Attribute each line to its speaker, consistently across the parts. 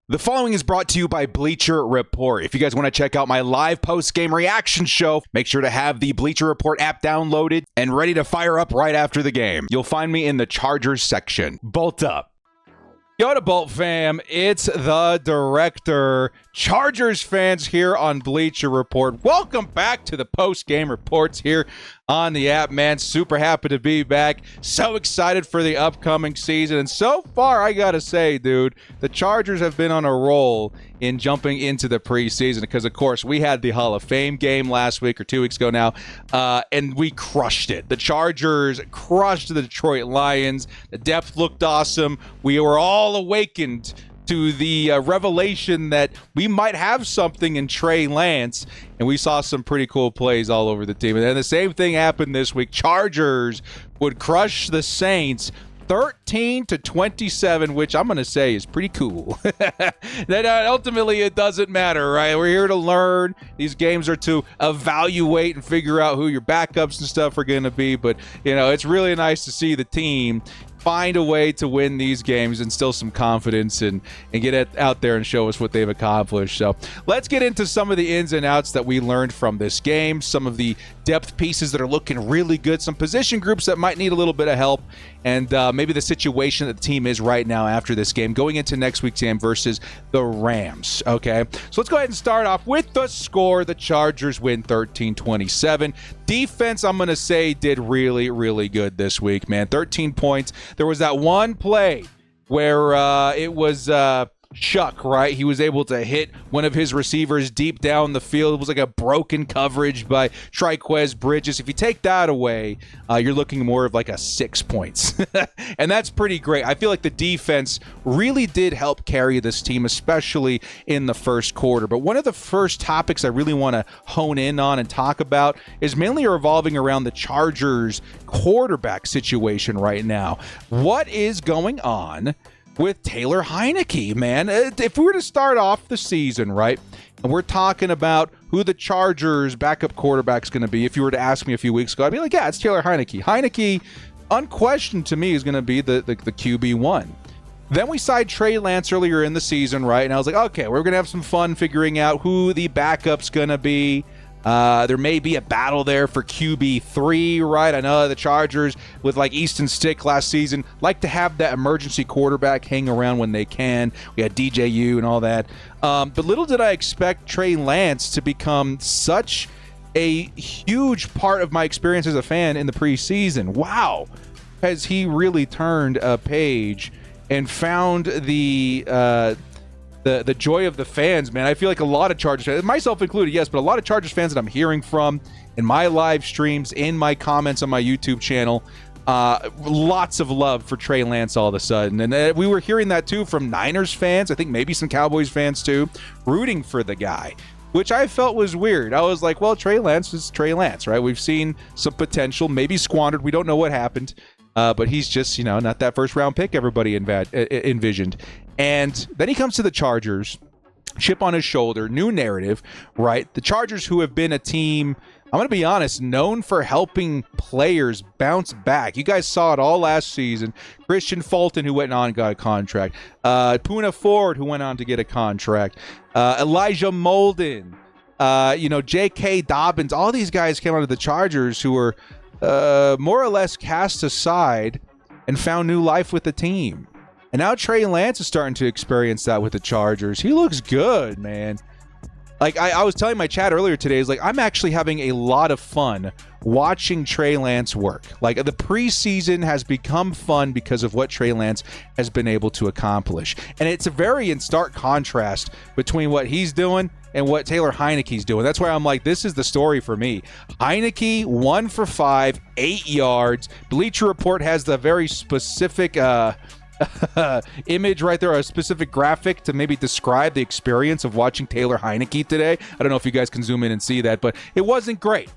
Speaker 1: The following is brought to you by Bleacher Report. If you guys want to check out my live post-game reaction show, make sure to have the Bleacher Report app downloaded and ready to fire up right after the game. You'll find me in the Chargers section. Bolt up. Yo to Bolt fam, it's the director. Chargers fans here on Bleacher Report. Welcome back to the post-game reports here on the app, man. Super happy to be back. So excited for the upcoming season. And so far, I gotta say, dude, the Chargers have been on a roll in jumping into the preseason because, of course, we had the Hall of Fame game last week or 2 weeks ago now, and we crushed it. The Chargers crushed the Detroit Lions. The depth looked awesome. We were all awakened to the revelation that we might have something in Trey Lance, and we saw some pretty cool plays all over the team. And then the same thing happened this week. Chargers would crush the Saints 13-27, which I'm going to say is pretty cool. That ultimately it doesn't matter, right? We're here to learn. These games are to evaluate and figure out who your backups and stuff are going to be. But, you know, it's really nice to see the team find a way to win these games, instill some confidence, and get it out there and show us what they've accomplished. So let's get into some of the ins and outs that we learned from this game, some of the depth pieces that are looking really good, some position groups that might need a little bit of help, and maybe the situation that the team is right now after this game, going into next week's game versus the Rams, okay? So let's go ahead and start off with the score. The Chargers win 13-27. Defense, I'm going to say, did really, really good this week, man. 13 points. There was that one play where it was Shuck, right? He was able to hit one of his receivers deep down the field. It was like a broken coverage by Triquez Bridges. If you take that away, you're looking more of like a 6 points. And that's pretty great. I feel like the defense really did help carry this team, especially in the first quarter. But one of the first topics I really want to hone in on and talk about is mainly revolving around the Chargers quarterback situation right now. What is going on with Taylor Heinicke, man? If we were to start off the season, right, and we're talking about who the Chargers' backup quarterback's going to be, if you were to ask me a few weeks ago, I'd be like, yeah, it's Taylor Heinicke. Heinicke, unquestioned to me, is going to be the QB1. Then we signed Trey Lance earlier in the season, right, and I was like, okay, we're going to have some fun figuring out who the backup's going to be. There may be a battle there for QB3, right? I know the Chargers, with like Easton Stick last season, like to have that emergency quarterback hang around when they can. We had DJU and all that. But little did I expect Trey Lance to become such a huge part of my experience as a fan in the preseason. Wow. Has he really turned a page and found the joy of the fans, man. I feel like a lot of Chargers fans, myself included, yes, but a lot of Chargers fans that I'm hearing from in my live streams, in my comments on my YouTube channel, lots of love for Trey Lance all of a sudden. And we were hearing that too from Niners fans, I think maybe some Cowboys fans too, rooting for the guy, which I felt was weird. I was like, well, Trey Lance is Trey Lance, right? We've seen some potential, maybe squandered. We don't know what happened. But he's just, not that first round pick everybody envisioned. And then he comes to the Chargers, chip on his shoulder, new narrative, right? The Chargers, who have been a team, I'm going to be honest, known for helping players bounce back. You guys saw it all last season. Christian Fulton, who went on and got a contract. Poona Ford, who went on to get a contract. Elijah Molden. J.K. Dobbins. All these guys came out of the Chargers who were more or less cast aside and found new life with the team. And now Trey Lance is starting to experience that with the Chargers. He looks good, man. Like I was telling my chat earlier today, is like I'm actually having a lot of fun watching Trey Lance work. Like the preseason has become fun because of what Trey Lance has been able to accomplish. And it's a very in stark contrast between what he's doing and what Taylor Heinicke's doing. That's why I'm like, this is the story for me. Heinicke, 1 for 5, 8 yards. Bleacher Report has the very specific image right there, a specific graphic to maybe describe the experience of watching Taylor Heinicke today. I don't know if you guys can zoom in and see that, but it wasn't great,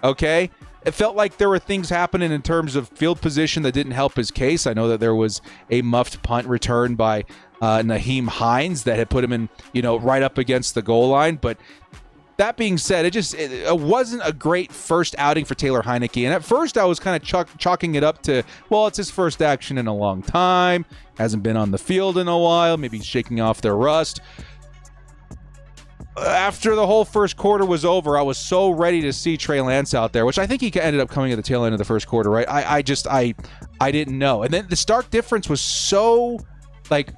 Speaker 1: okay? It felt like there were things happening in terms of field position that didn't help his case. I know that there was a muffed punt return by Naheem Hines that had put him in, right up against the goal line, but that being said, it wasn't a great first outing for Taylor Heineke. And at first I was kind of chalking it up to, well, it's his first action in a long time. Hasn't been on the field in a while. Maybe he's shaking off the rust. After the whole first quarter was over, I was so ready to see Trey Lance out there, which I think he ended up coming at the tail end of the first quarter, right? I didn't know. And then the stark difference was so, like,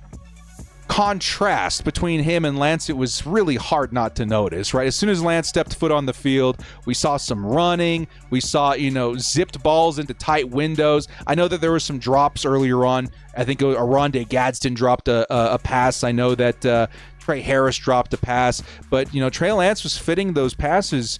Speaker 1: contrast between him and Lance, it was really hard not to notice, right? As soon as Lance stepped foot on the field, we saw some running. We saw, zipped balls into tight windows. I know that there was some drops earlier on. I think Aronde Gadsden dropped a pass. I know that Trey Harris dropped a pass. But, Trey Lance was fitting those passes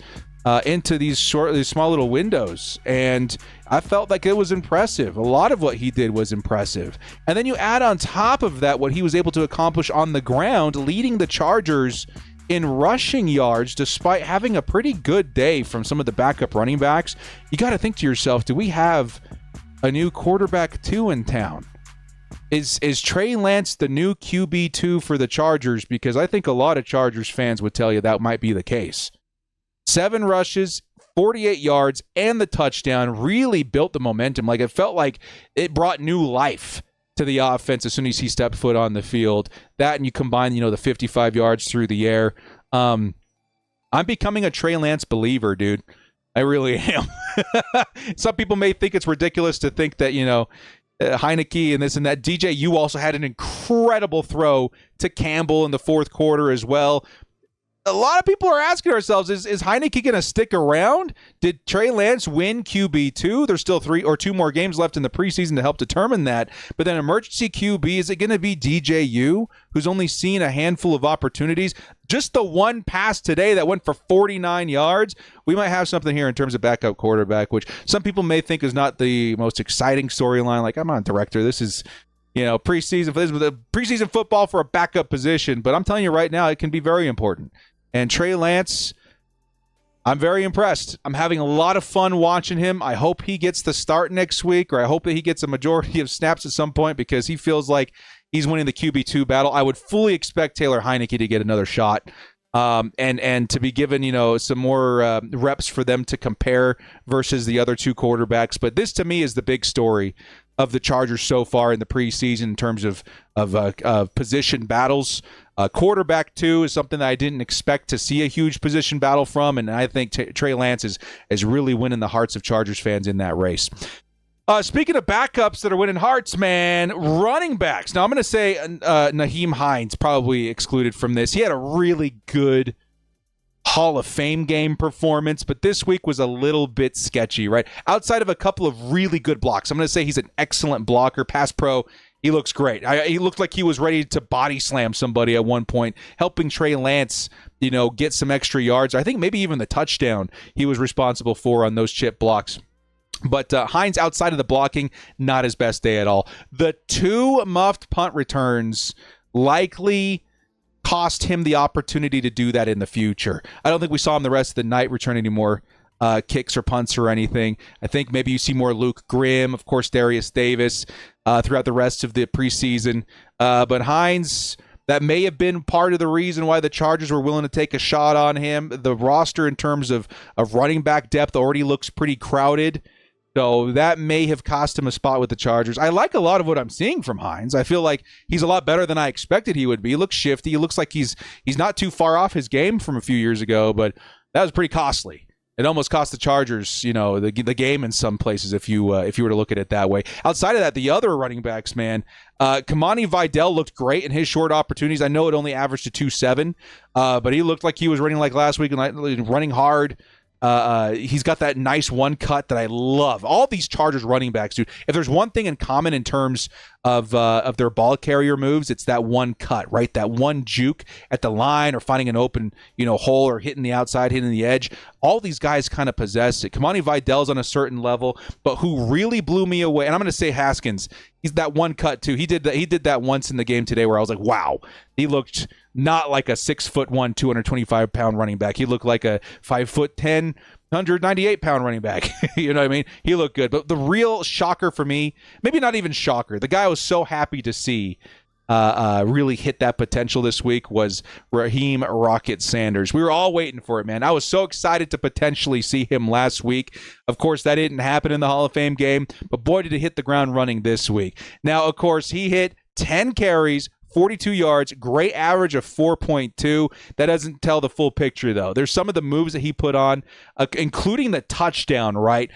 Speaker 1: into these small little windows, and I felt like it was impressive. A lot of what he did was impressive. And then you add on top of that what he was able to accomplish on the ground, leading the Chargers in rushing yards despite having a pretty good day from some of the backup running backs. You got to think to yourself, do we have a new quarterback 2 in town? Is Trey Lance the new QB2 for the Chargers? Because I think a lot of Chargers fans would tell you that might be the case. 7 rushes, 48 yards, and the touchdown really built the momentum. Like, it felt like it brought new life to the offense as soon as he stepped foot on the field. That, and you combine, the 55 yards through the air. I'm becoming a Trey Lance believer, dude. I really am. Some people may think it's ridiculous to think that, Heineke and this and that. DJ, you also had an incredible throw to Campbell in the fourth quarter as well. A lot of people are asking ourselves, is Heineke going to stick around? Did Trey Lance win QB2? There's still 2 more games left in the preseason to help determine that. But then emergency QB, is it going to be DJU, who's only seen a handful of opportunities? Just the one pass today that went for 49 yards. We might have something here in terms of backup quarterback, which some people may think is not the most exciting storyline. Like, I'm on director. This is preseason football for a backup position. But I'm telling you right now, it can be very important. And Trey Lance, I'm very impressed. I'm having a lot of fun watching him. I hope he gets the start next week, or I hope that he gets a majority of snaps at some point, because he feels like he's winning the QB2 battle. I would fully expect Taylor Heineke to get another shot, and to be given, some more reps for them to compare versus the other 2 quarterbacks. But this, to me, is the big story of the Chargers so far in the preseason in terms of position battles. Quarterback 2 is something that I didn't expect to see a huge position battle from, and I think Trey Lance is really winning the hearts of Chargers fans in that race. Speaking of backups that are winning hearts, man, running backs. Now, I'm going to say Nyheim Hines probably excluded from this. He had a really good Hall of Fame game performance, but this week was a little bit sketchy, right? Outside of a couple of really good blocks, I'm going to say he's an excellent blocker. Pass pro, he looks great. He looked like he was ready to body slam somebody at one point, helping Trey Lance, get some extra yards. I think maybe even the touchdown he was responsible for on those chip blocks. But Hines, outside of the blocking, not his best day at all. The 2 muffed punt returns likely cost him the opportunity to do that in the future. I don't think we saw him the rest of the night return any more kicks or punts or anything. I think maybe you see more Luke Grimm, of course, Darius Davis throughout the rest of the preseason. But Hines, that may have been part of the reason why the Chargers were willing to take a shot on him. The roster in terms of running back depth already looks pretty crowded. So that may have cost him a spot with the Chargers. I like a lot of what I'm seeing from Hines. I feel like he's a lot better than I expected he would be. He looks shifty. He looks like he's not too far off his game from a few years ago, but that was pretty costly. It almost cost the Chargers, the game in some places if you were to look at it that way. Outside of that, the other running backs, man, Kamani Vidal looked great in his short opportunities. I know it only averaged a 2.7, but he looked like he was running like last week and running hard. He's got that nice one cut that I love. All these Chargers running backs, dude. If there's one thing in common in terms of their ball carrier moves, it's that one cut, right? That one juke at the line or finding an open, hole or hitting the outside, hitting the edge. All these guys kind of possess it. Kamani Vidal's on a certain level, but who really blew me away, and I'm going to say Haskins. He's that one cut too. He did that once in the game today where I was like, wow, he looked not like a 6'1", 225-pound running back. He looked like a 5'10", 198-pound running back. You know what I mean? He looked good. But the real shocker for me, maybe not even shocker, the guy I was so happy to see really hit that potential this week was Raheem Rocket Sanders. We were all waiting for it, man. I was so excited to potentially see him last week. Of course, that didn't happen in the Hall of Fame game, but boy, did he hit the ground running this week. Now, of course, he hit 10 carries, 42 yards, great average of 4.2. That doesn't tell the full picture, though. There's some of the moves that he put on, including the touchdown, right?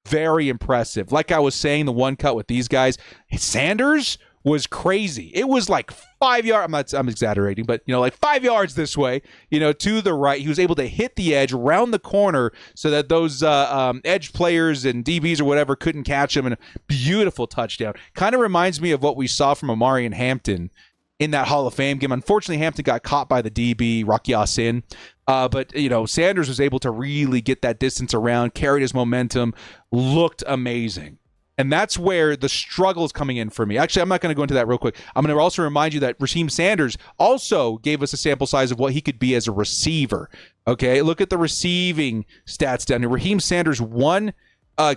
Speaker 1: Very impressive. Like I was saying, the one cut with these guys, Sanders was crazy. It was like 5 yards. I'm exaggerating, but like 5 yards this way, to the right. He was able to hit the edge, round the corner, so that those edge players and DBs or whatever couldn't catch him. And a beautiful touchdown. Kind of reminds me of what we saw from Amari and Hampton in that Hall of Fame game. Unfortunately, Hampton got caught by the DB, Rocky Sin. But Sanders was able to really get that distance around, carried his momentum, looked amazing. And that's where the struggle is coming in for me. Actually, I'm not going to go into that real quick. I'm going to also remind you that Raheem Sanders also gave us a sample size of what he could be as a receiver. Okay, look at the receiving stats down here. Raheem Sanders, one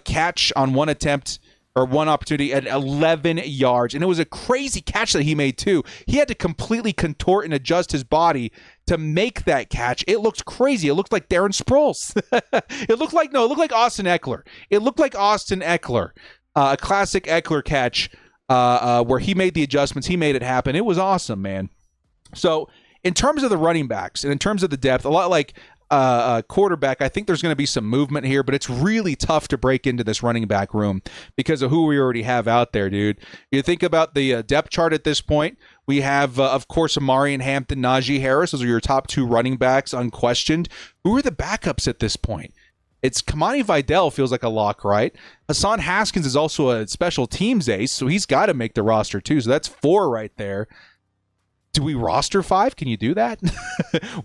Speaker 1: catch on one attempt or one opportunity at 11 yards. And it was a crazy catch that he made too. He had to completely contort and adjust his body to make that catch. It looked crazy. It looked like Darren Sproles. It looked like Austin Eckler. It looked like Austin Eckler. A classic Eckler catch where he made the adjustments. He made it happen. It was awesome, man. So in terms of the running backs and in terms of the depth, a lot like quarterback, I think there's going to be some movement here, but it's really tough to break into this running back room because of who we already have out there, dude. You think about the depth chart at this point. We have, of course, Amari and Hampton, Najee Harris. Those are your top two running backs, unquestioned. Who are the backups at this point? It's Kamani Vidal feels like a lock, right? Hassan Haskins is also a special teams ace, so he's got to make the roster too. So that's 4 right there. Do we roster 5? Can you do that?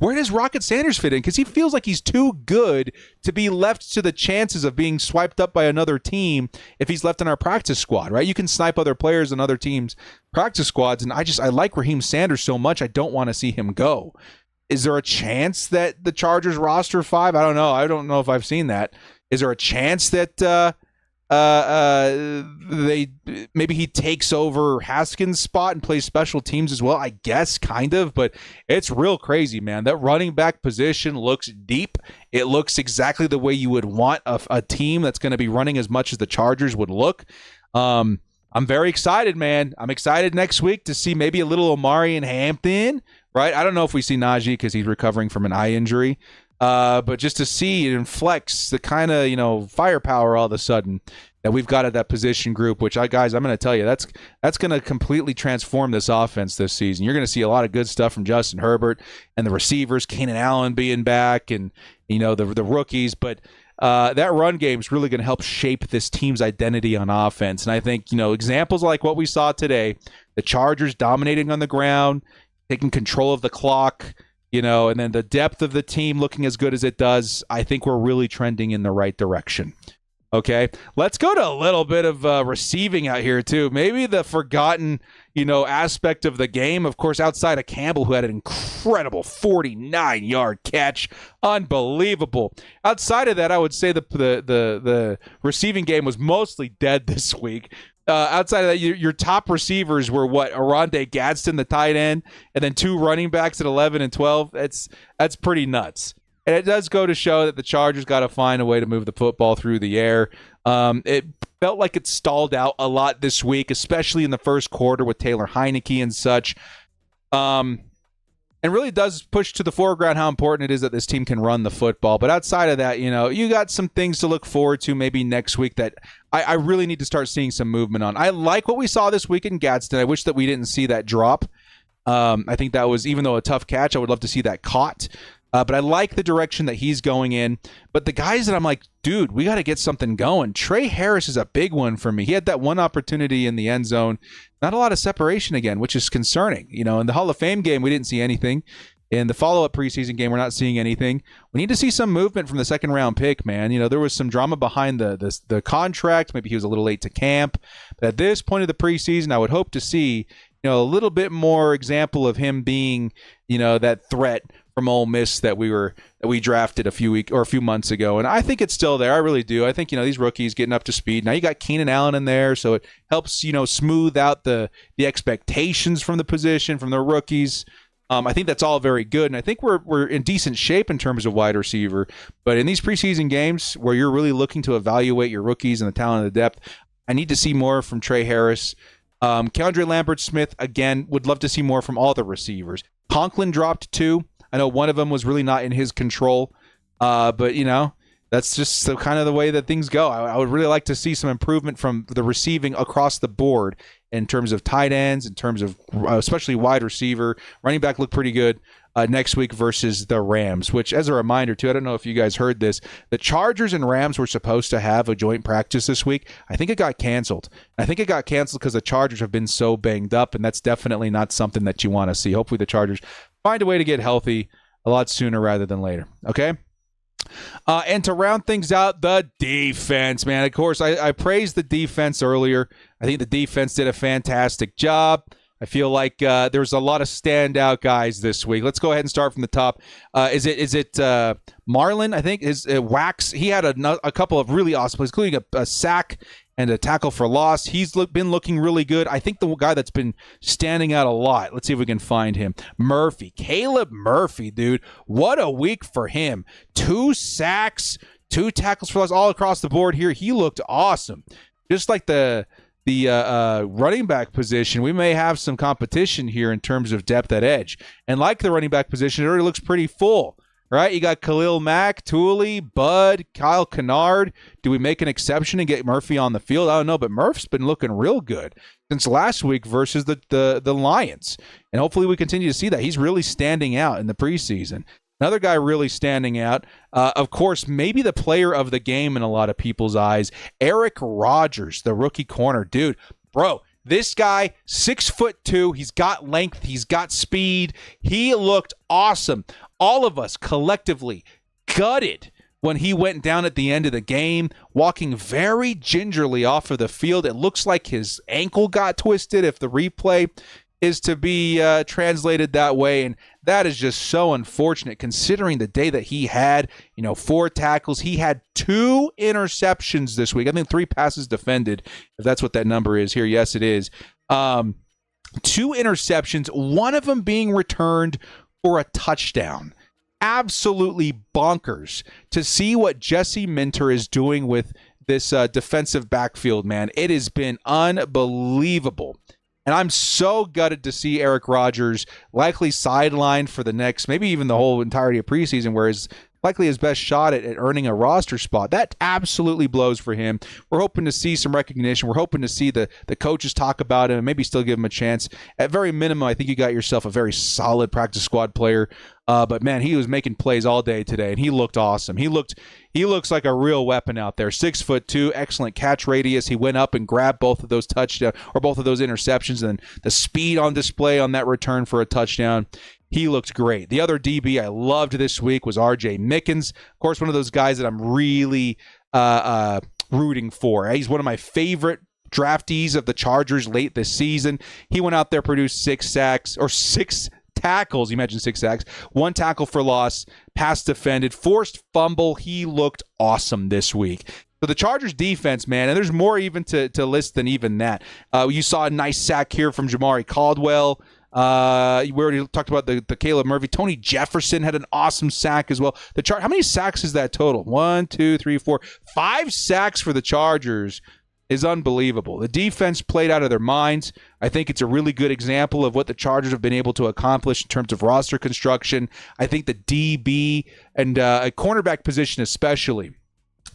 Speaker 1: Where does Rocket Sanders fit in? Because he feels like he's too good to be left to the chances of being swiped up by another team if he's left in our practice squad, right? You can snipe other players in other teams' practice squads, and I like Raheem Sanders so much, I don't want to see him go. Is there a chance that the Chargers roster 5? I don't know. I don't know if I've seen that. Is there a chance that maybe he takes over Haskins' spot and plays special teams as well? I guess, kind of, but it's real crazy, man. That running back position looks deep. It looks exactly the way you would want a team that's going to be running as much as the Chargers would look. I'm very excited, man. I'm excited next week to see maybe a little Amari and Hampton. Right? I don't know if we see Najee because he's recovering from an eye injury. But just to see it inflects the kind of, firepower all of a sudden that we've got at that position group, which guys, I'm going to tell you, that's going to completely transform this offense this season. You're going to see a lot of good stuff from Justin Herbert and the receivers, Keenan Allen being back and, the rookies. But that run game is really going to help shape this team's identity on offense. And I think, examples like what we saw today, the Chargers dominating on the ground, taking control of the clock, and then the depth of the team looking as good as it does, I think we're really trending in the right direction. Okay, let's go to a little bit of receiving out here too. Maybe the forgotten, aspect of the game. Of course, outside of Campbell, who had an incredible 49-yard catch, unbelievable. Outside of that, I would say the receiving game was mostly dead this week. Outside of that, your top receivers were Oronde Gadsden, the tight end, and then 2 running backs at 11 and 12. That's pretty nuts. And it does go to show that the Chargers got to find a way to move the football through the air. It felt like it stalled out a lot this week, especially in the first quarter with Taylor Heineke and such. And really does push to the foreground how important it is that this team can run the football. But outside of that, you got some things to look forward to maybe next week that I really need to start seeing some movement on. I like what we saw this week in Gadsden. I wish that we didn't see that drop. I think that was, even though a tough catch, I would love to see that caught. But I like the direction that he's going in. But the guys that I'm like, dude, we got to get something going. Trey Harris is a big one for me. He had that one opportunity in the end zone. Not a lot of separation again, which is concerning. In the Hall of Fame game, we didn't see anything. In the follow-up preseason game, we're not seeing anything. We need to see some movement from the second-round pick, man. There was some drama behind the contract. Maybe he was a little late to camp. But at this point of the preseason, I would hope to see a little bit more example of him being, that threat from Ole Miss that we drafted a few months ago, and I think it's still there. I really do. I think these rookies getting up to speed. Now you got Keenan Allen in there, so it helps smooth out the expectations from the position from the rookies. I think that's all very good, and I think we're in decent shape in terms of wide receiver. But in these preseason games where you're really looking to evaluate your rookies and the talent and the depth, I need to see more from Trey Harris. Keandre Lambert-Smith, again, would love to see more from all the receivers. Conklin dropped 2. I know one of them was really not in his control, but that's just kind of the way that things go. I would really like to see some improvement from the receiving across the board in terms of tight ends, in terms of especially wide receiver. Running back looked pretty good next week versus the Rams, which, as a reminder, too, I don't know if you guys heard this, the Chargers and Rams were supposed to have a joint practice this week. I think it got canceled. I think it got canceled because the Chargers have been so banged up, and that's definitely not something that you want to see. Hopefully the Chargers find a way to get healthy a lot sooner rather than later. Okay? And to round things out, the defense, man. Of course, I praised the defense earlier. I think the defense did a fantastic job. I feel like there's a lot of standout guys this week. Let's go ahead and start from the top. Is it Marlin? I think is Wax. He had a couple of really awesome plays, including a sack and a tackle for loss. He's been looking really good. I think the guy that's been standing out a lot, let's see if we can find him, Murphy. Caleb Murphy, dude. What a week for him. 2 sacks, 2 tackles for loss all across the board here. He looked awesome. Just like the running back position, we may have some competition here in terms of depth at edge. And like the running back position, it already looks pretty full. Right, you got Khalil Mack, Tooley, Bud, Kyle Kennard. Do we make an exception and get Murphy on the field? I don't know, but Murph's been looking real good since last week versus the Lions. And hopefully we continue to see that. He's really standing out in the preseason. Another guy really standing out, of course, maybe the player of the game in a lot of people's eyes, Eric Rodgers, the rookie corner. Dude, bro, this guy, 6'2", he's got length, he's got speed. He looked awesome. All of us collectively gutted when he went down at the end of the game, walking very gingerly off of the field. It looks like his ankle got twisted if the replay is to be translated that way, and that is just so unfortunate considering the day that he had. 4 tackles. He had 2 interceptions this week. I think 3 passes defended, if that's what that number is here. Yes, it is. 2 interceptions, one of them being returned for a touchdown. Absolutely bonkers to see what Jesse Minter is doing with this defensive backfield, man. It has been unbelievable. And I'm so gutted to see Eric Rodgers likely sidelined for the next, maybe even the whole entirety of preseason, where his likely his best shot at earning a roster spot. That absolutely blows for him. We're hoping to see some recognition. We're hoping to see the coaches talk about him and maybe still give him a chance. At very minimum, I think you got yourself a very solid practice squad player. But man, he was making plays all day today, and he looked awesome. He looks like a real weapon out there. 6'2", excellent catch radius. He went up and grabbed both of those touchdowns or both of those interceptions, and the speed on display on that return for a touchdown. He looked great. The other DB I loved this week was R.J. Mickens. Of course, one of those guys that I'm really rooting for. He's one of my favorite draftees of the Chargers late this season. He went out there, produced 6 tackles. You mentioned 6 sacks. 1 tackle for loss, pass defended, forced fumble. He looked awesome this week. So the Chargers defense, man, and there's more even to list than even that. You saw a nice sack here from Jamari Caldwell. We already talked about the Caleb Murphy. Tony Jefferson had an awesome sack as well. How many sacks is that total? 1, 2, 3, 4, 5 sacks for the Chargers is unbelievable. The defense played out of their minds. I think it's a really good example of what the Chargers have been able to accomplish in terms of roster construction. I think the DB and a cornerback position especially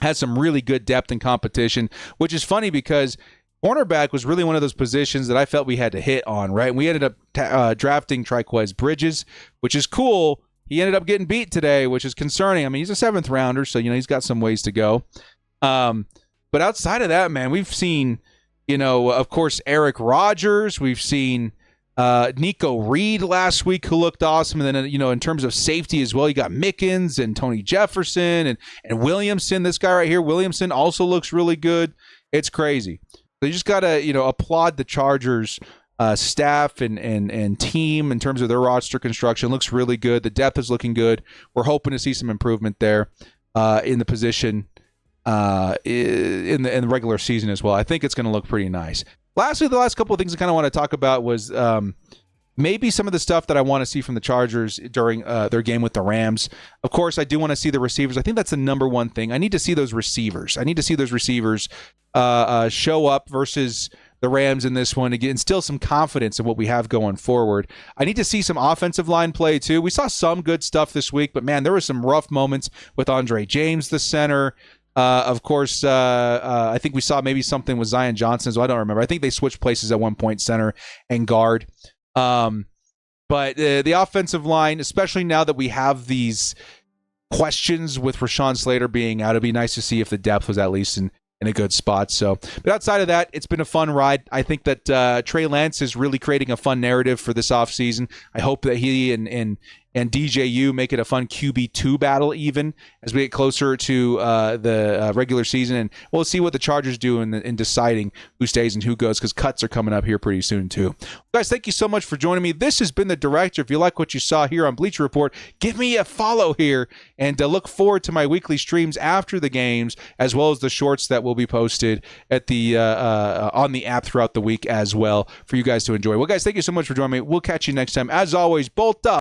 Speaker 1: has some really good depth and competition, which is funny because cornerback was really one of those positions that I felt we had to hit on, right? And we ended up drafting Triquez Bridges, which is cool. He ended up getting beat today, which is concerning. I mean, he's a 7th rounder, so he's got some ways to go. But outside of that, man, we've seen, of course, Eric Rodgers. We've seen Nico Reed last week, who looked awesome. And then, in terms of safety as well, you got Mickens and Tony Jefferson and Williamson. This guy right here, Williamson, also looks really good. It's crazy. So you just got to, applaud the Chargers staff and team in terms of their roster construction looks really good. The depth is looking good. We're hoping to see some improvement there in the position in the regular season as well. I think it's going to look pretty nice. Lastly, the last couple of things I kind of want to talk about was maybe some of the stuff that I want to see from the Chargers during their game with the Rams. Of course, I do want to see the receivers. I think that's the number one thing. I need to see those receivers. Show up versus the Rams in this one, again, instill some confidence in what we have going forward. I need to see some offensive line play too. We saw some good stuff this week, but man, there were some rough moments with Andre James, the center. Of course, I think we saw maybe something with Zion Johnson, so I don't remember. I think they switched places at one point, center and guard. But the offensive line, especially now that we have these questions with Rashawn Slater being out, it'd be nice to see if the depth was at least in a good spot. So, but outside of that, it's been a fun ride. I think that Trey Lance is really creating a fun narrative for this offseason. I hope that he and DJU make it a fun QB2 battle even as we get closer to the regular season. And we'll see what the Chargers do in deciding who stays and who goes, because cuts are coming up here pretty soon too. Guys, thank you so much for joining me. This has been The Director. If you like what you saw here on Bleacher Report, give me a follow here, and look forward to my weekly streams after the games, as well as the shorts that will be posted at the on the app throughout the week as well for you guys to enjoy. Well, guys, thank you so much for joining me. We'll catch you next time. As always, bolt up.